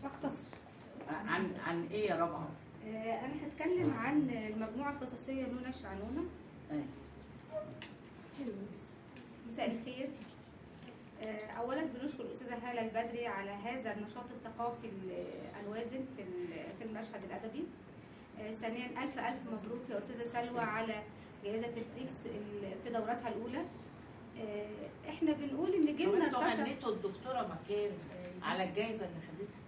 اختصر. عن ايه يا رابعه؟ انا هتكلم عن المجموعه القصصيه نونا الشعنونه. حلو. مساء الخير. اولا بنشكر الاستاذه هاله البدري على هذا النشاط الثقافي الوازن في المشهد الادبي. ثانيا الف مبروك يا استاذه سلوى على جائزه البريكس في دورتها الاولى. احنا بنقول ان جيلنا انتوا هنيتوا الدكتوره مكارم على الجائزه اللي خدتها.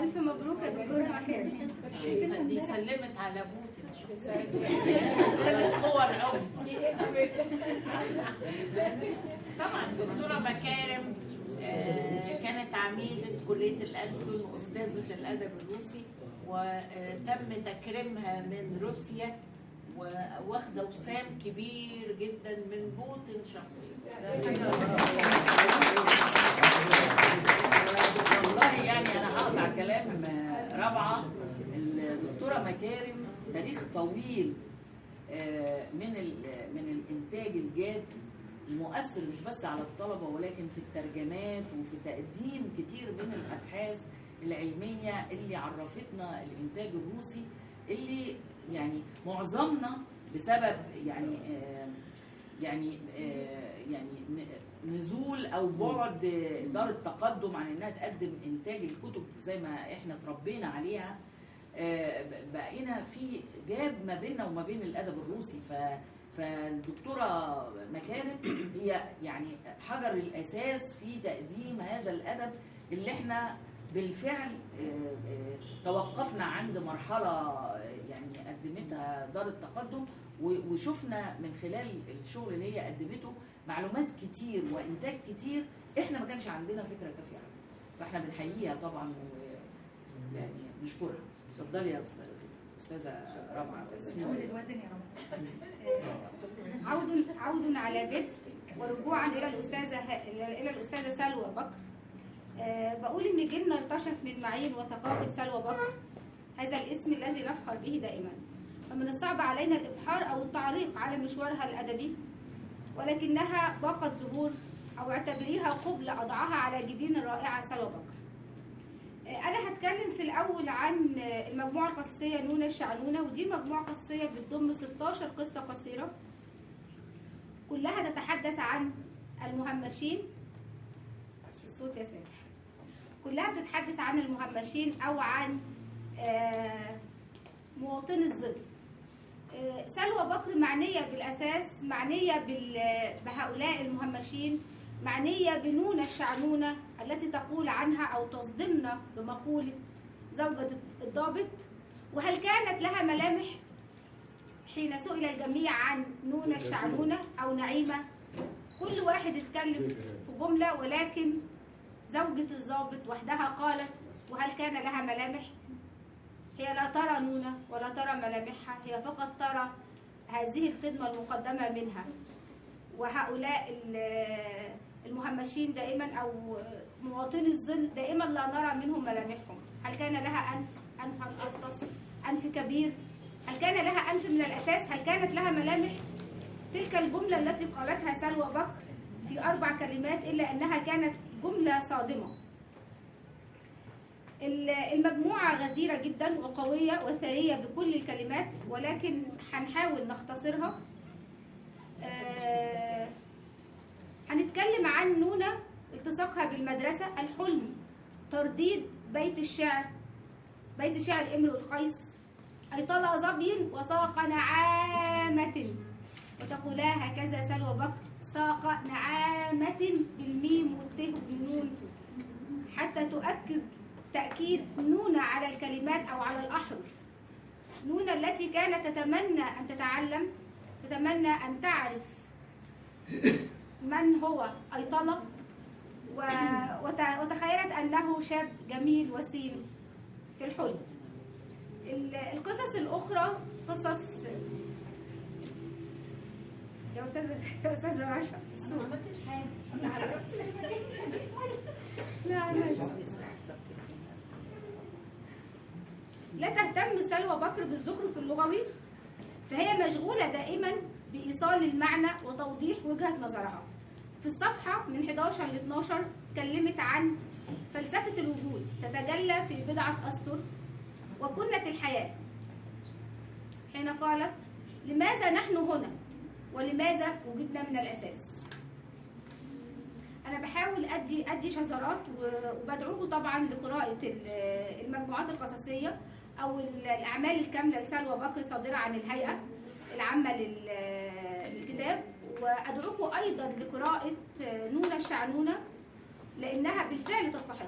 الف مبروك يا دكتوره مكارم. دي سلمت على بوتين القوى العظمى. طبعا دكتوره مكارم كانت عميده كليه الألسن واستاذه الادب الروسي، وتم تكريمها من روسيا واخده وسام كبير جدا من بوتين شخصيا. والله يعني انا هقطع كلام رابعه. الدكتوره مكارم تاريخ طويل من الانتاج الجاد المؤثر مش بس على الطلبه ولكن في الترجمات وفي تقديم كتير من الابحاث العلميه اللي عرفتنا الانتاج الروسي، اللي يعني معظمنا بسبب يعني نزول او بعد دار التقدم عن انها تقدم انتاج الكتب زي ما احنا اتربينا عليها، بقينا في جاب ما بيننا وما بين الادب الروسي. فالدكتوره مكارم هي يعني حجر الاساس في تقديم هذا الادب اللي احنا بالفعل توقفنا عند مرحله يعني قدمتها دار التقدم، وشفنا من خلال الشغل اللي هي قدمته معلومات كتير وانتاج كتير احنا ما كانش عندنا فكره كافيه عنها. فاحنا بنحييها طبعا ويعني نشكرها. اتفضلي يا استاذه رابعه. الوزن يا رابعه. عود على بدء ورجوعا الى الاستاذه سلوى بكر. بقول ان جيلنا ارتشف من معين وثقافه سلوى بكر، هذا الاسم الذي نفخر به دائما. فمن الصعب علينا الابحار او التعليق على مشوارها الادبي، ولكنها باقت ظهور او اعتبريها قبلة اضعها على جبين الرائعه سلوى بكر. انا هتكلم في الاول عن المجموعه القصصيه نونا الشعنونه، ودي مجموعه قصصيه بتضم 16 قصه قصيره كلها تتحدث عن المهمشين. الصوت يا سامح. كلها بتتحدث عن المهمشين او عن مواطني الظل. سلوى بكر معنيه بالاساس، معنيه بهؤلاء المهمشين، معنيه بنونا الشعنونه التي تقول عنها او تصدمنا بمقوله زوجة الضابط. وهل كانت لها ملامح؟ حين سئل الجميع عن نونا الشعنونه او نعيمه، كل واحد اتكلم في جمله، ولكن زوجة الضابط وحدها قالت وهل كان لها ملامح؟ هي لا ترى نونا ولا ترى ملامحها، هي فقط ترى هذه الخدمة المقدمة منها. وهؤلاء المهمشين دائما أو مواطني الظل دائما لا نرى منهم ملامحهم. هل كان لها أنف أغطس، أنف كبير؟ هل كان لها أنف من الأساس؟ هل كانت لها ملامح؟ تلك الجملة التي قالتها سلوى بكر في 4 كلمات، إلا أنها كانت جملة صادمة. المجموعة غزيرة جدا وقوية وثرية بكل الكلمات، ولكن هنحاول نختصرها. هنتكلم عن نونا، التصاقها بالمدرسة، الحلم، ترديد بيت الشعر امرؤ القيس، أيطل ظبي وساق نعامة، وتقولا هكذا سلوى بكر ساق نعامة بالميم والته بالنون، حتى تؤكد تأكيد نونا على الكلمات أو على الأحرف. نونا التي كانت تتمنى أن تتعلم، تتمنى أن تعرف من هو أيطلة، وتخيلت أنه شاب جميل وسيم في الحلم. القصص الأخرى قصص يا أستاذة رشا. ما عملتش حاجة. لا تهتم سلوى بكر بالزخرف اللغوي، فهي مشغولة دائما بإيصال المعنى وتوضيح وجهة نظرها. في الصفحة من 11 ل 12 اتكلمت عن فلسفة الوجود تتجلى في بضعة أسطر وكنة الحياة، حين قالت: لماذا نحن هنا؟ ولماذا وجدنا من الأساس؟ أنا بحاول أدي شذرات، وبدعوكم طبعا لقراءة المجموعات القصصية أو الأعمال الكاملة لسلوى بكر صادرة عن الهيئة العامة للكتاب، وأدعوكم أيضا لقراءة نونة الشعنونة لأنها بالفعل تستحق.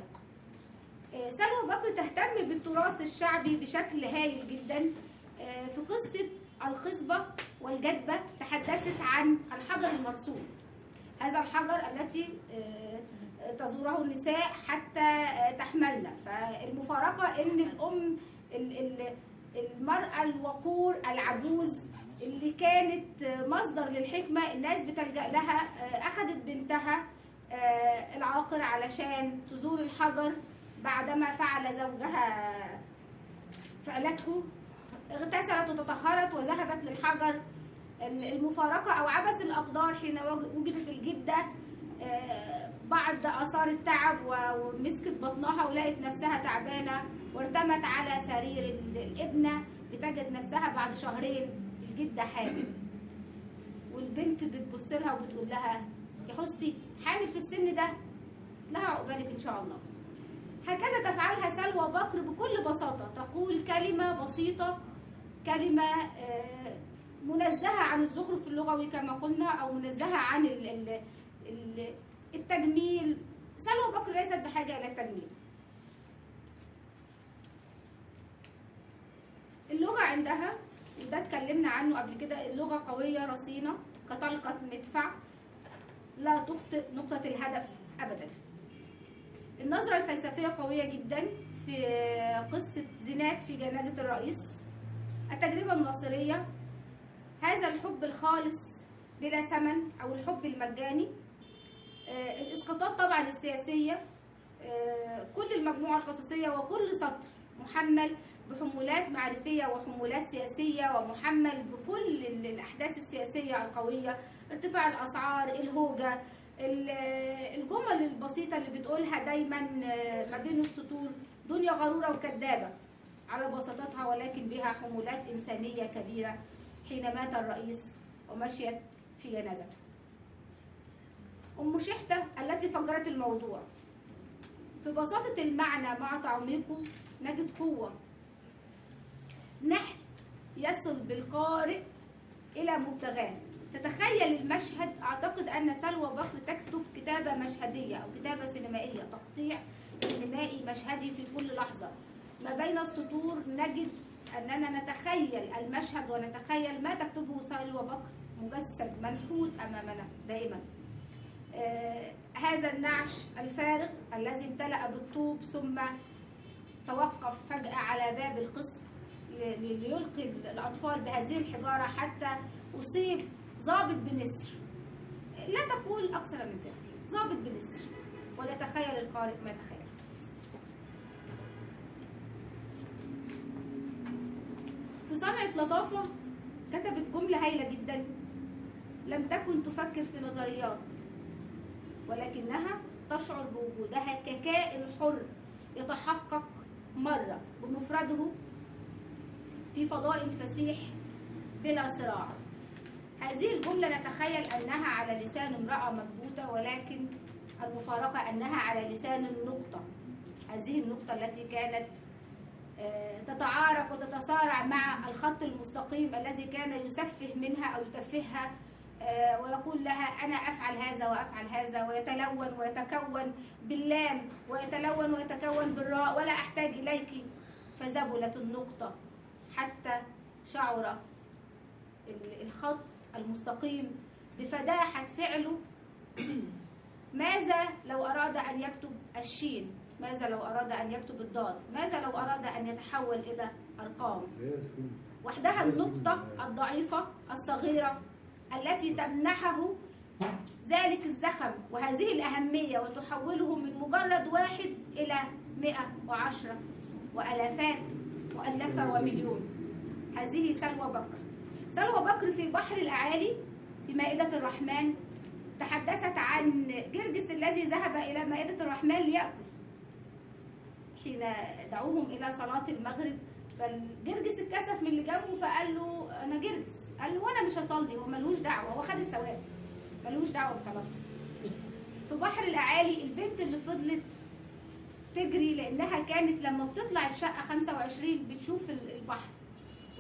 سلوى بكر تهتم بالتراث الشعبي بشكل هايل جدا. في قصة الخصبة والجدبة تحدثت عن الحجر المرصود، هذا الحجر التي تزوره النساء حتى تحملن. فالمفارقة ان الام المرأة الوقور العجوز اللي كانت مصدر للحكمة الناس بتلجأ لها، اخذت بنتها العاقر علشان تزور الحجر بعدما فعل زوجها فعلته، اغتسلت وتطهرت وذهبت للحجر. المفارقة أو عبث الأقدار حين وجدت الجدة بعد آثار التعب ومسكت بطنها ولقت نفسها تعبانة وارتمت على سرير الابنة لتجد نفسها بعد شهرين الجدة حامل، والبنت بتبص لها وبتقول لها: يا حستي حامل في السن ده؟ لها عقبالك إن شاء الله. هكذا تفعلها سلوى بكر بكل بساطة، تقول كلمة بسيطة، كلمة منزهة عن الزخرف اللغوي كما قلنا، أو منزهة عن التجميل. سلوى بكر ليست بحاجة إلى التجميل. اللغة عندها، وده اتكلمنا عنه قبل كده، اللغة قوية رصينة كطلقة مدفع لا تخطئ نقطة الهدف أبدا. النظرة الفلسفية قوية جدا في قصة زينات في جنازة الرئيس. التجربة الناصرية، هذا الحب الخالص بلا ثمن أو الحب المجاني. الإسقاطات طبعا السياسية، كل المجموعة القصصية وكل سطر محمل بحمولات معرفية وحمولات سياسية، ومحمل بكل الأحداث السياسية القوية، ارتفاع الأسعار، الهوجة، الجمل البسيطة اللي بتقولها دايما ما بين السطور: دنيا غرورة وكذابة على بساطتها، ولكن بها حمولات إنسانية كبيرة حين مات الرئيس ومشيت في جنازته. أم شحتة التي فجرت الموضوع، في بساطة المعنى مع تعميقه نجد قوة، نحت يصل بالقارئ إلى مبتغاه. تتخيل المشهد. أعتقد أن سلوى بكر تكتب كتابة مشهدية أو كتابة سينمائية، تقطيع سينمائي مشهدي في كل لحظة. ما بين السطور نجد أننا نتخيل المشهد ونتخيل ما تكتبه سلوى بكر مجسد منحوت أمامنا دائما. هذا النعش الفارغ الذي امتلأ بالطوب ثم توقف فجأة على باب القسم ليلقي الأطفال بهذه الحجارة حتى أصيب ضابط بنسر. لا تقول أكثر من ذلك، ضابط بنسر، ولا تخيل القارئ ما تخيل. في صنعة لطافة كتبت جملة هايلة جدا: لم تكن تفكر في نظريات، ولكنها تشعر بوجودها ككائن حر يتحقق مرة بمفرده في فضاء فسيح بلا صراع. هذه الجملة نتخيل أنها على لسان امرأة مكبوتة، ولكن المفارقة أنها على لسان النقطة، هذه النقطة التي كانت تتعارك وتتصارع مع الخط المستقيم الذي كان يسفه منها أو يتفهها، ويقول لها: أنا أفعل هذا وأفعل هذا، ويتلون ويتكون باللام ويتلون ويتكون بالراء، ولا أحتاج إليك. فذبلت النقطة حتى شعر الخط المستقيم بفداحة فعله. ماذا لو أراد أن يكتب الشين؟ ماذا لو أراد أن يكتب الضاد؟ ماذا لو أراد أن يتحول إلى أرقام؟ وحدها النقطة الضعيفة الصغيرة التي تمنحه ذلك الزخم وهذه الأهمية وتحوله من مجرد واحد إلى 110 وألافات مؤلفة ومليون. هذه سلوى بكر. سلوى بكر في بحر الأعالي في مائدة الرحمن تحدثت عن جرجس الذي ذهب إلى مائدة الرحمن ليأكل حين دعوهم إلى صلاة المغرب. فالجرجس اتكسف من اللي جنبه فقال له أنا جرجس، قال له وأنا مش هصلي، هو ملوش دعوة، هو خد الثواب ملوش دعوة بصلاته. في بحر الأعالي البنت اللي فضلت تجري لأنها كانت لما بتطلع الشقة 25 بتشوف البحر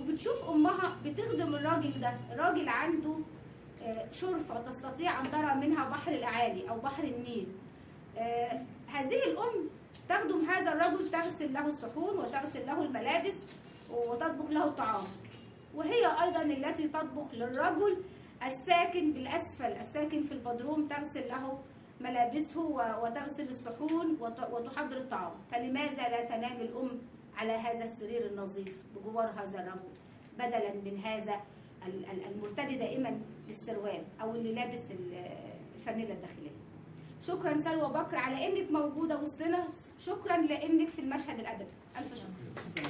وبتشوف أمها بتخدم الراجل ده، الراجل عنده شرفة تستطيع أن ترى منها بحر الأعالي أو بحر النيل. هذه الأم تخدم هذا الرجل، تغسل له الصحون وتغسل له الملابس وتطبخ له الطعام، وهي أيضا التي تطبخ للرجل الساكن بالأسفل، الساكن في البدروم، تغسل له ملابسه وتغسل الصحون وتحضر الطعام. فلماذا لا تنام الأم على هذا السرير النظيف بجوار هذا الرجل بدلا من هذا المرتدي دائما بالسروال أو اللي لابس الفانيلا الداخلية؟ شكرا سلوى بكر على انك موجوده وسطنا، شكرا لانك في المشهد الادبي، الف شكر.